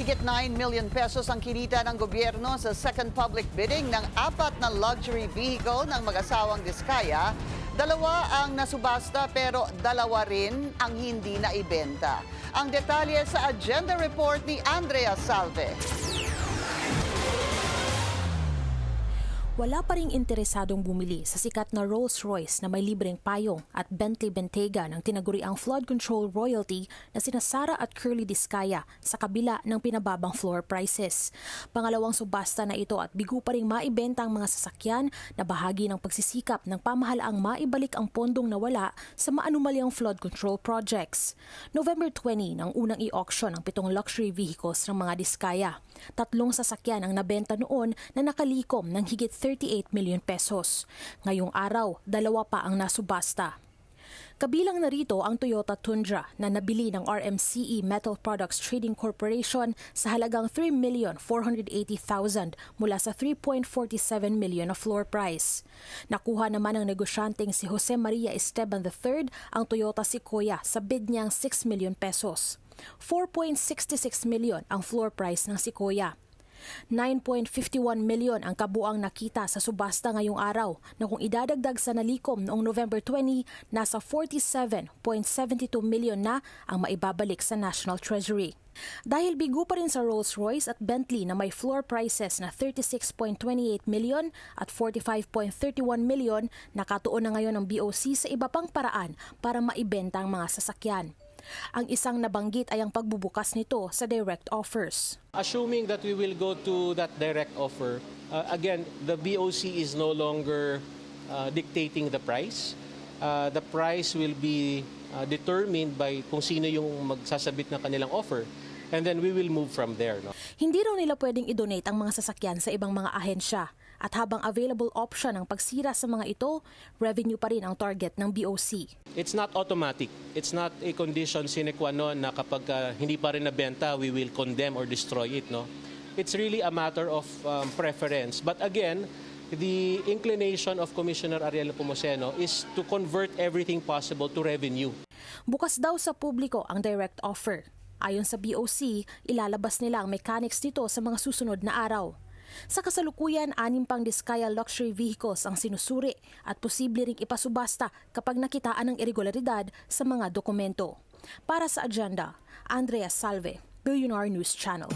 Higit 9 million pesos ang kinita ng gobyerno sa second public bidding ng 4 na luxury vehicle ng mag-asawang Diskaya. 2 ang nasubasta pero 2 rin ang hindi naibenta. Ang detalye sa agenda report ni Andrea Salve. Wala pa ring interesadong bumili sa sikat na Rolls-Royce na may libreng payong at Bentley Bentayga ng tinaguriang flood control royalty na sina Sara at Curly Diskaya sa kabila ng pinababang floor prices. Pangalawang subasta na ito at bigo pa ring maibenta ang mga sasakyan na bahagi ng pagsisikap ng pamahalaang maibalik ang pondong nawala sa maanumalyang flood control projects. November 20 nang unang i-auction ang 7 luxury vehicles ng mga Diskaya. 3 sasakyan ang nabenta noon na nakalikom ng higit 38 million pesos. Ngayong araw, 2 pa ang nasubasta. Kabilang narito ang Toyota Tundra na nabili ng RMCE Metal Products Trading Corporation sa halagang 3,480,000 mula sa 3.47 million na floor price. Nakuha naman ng negosyanteng si Jose Maria Esteban III ang Toyota Sequoia sa bid niyang 6 million pesos. 4.66 million ang floor price ng Sequoia. 9.51 million ang kabuang nakita sa subasta ngayong araw na kung idadagdag sa nalikom noong November 20, nasa 47.72 million na ang maibabalik sa National Treasury. Dahil bigo pa rin sa Rolls-Royce at Bentley na may floor prices na 36.28 million at 45.31 million, nakatuon na ngayon ang BOC sa iba pang paraan para maibenta ang mga sasakyan. Ang isang nabanggit ay ang pagbubukas nito sa direct offers. Assuming that we will go to that direct offer, again, the BOC is no longer dictating the price. The price will be determined by kung sino yung magsasabit ng kanilang offer. And then we will move from there. No? Hindi raw nila pwedeng i-donate ang mga sasakyan sa ibang mga ahensya. At habang available option ang pagsira sa mga ito, revenue pa rin ang target ng BOC. It's not automatic. It's not a condition sine qua non na kapag hindi pa rin nabenta, we will condemn or destroy it. No? It's really a matter of preference. But again, the inclination of Commissioner Ariel Nepomuceno is to convert everything possible to revenue. Bukas daw sa publiko ang direct offer. Ayon sa BOC, ilalabas nila ang mechanics nito sa mga susunod na araw. Sa kasalukuyan, 6 pang Diskaya luxury vehicles ang sinusuri at posible ring ipasubasta kapag nakitaan ng irregularidad sa mga dokumento. Para sa agenda, Andrea Salve, Billionaire News Channel.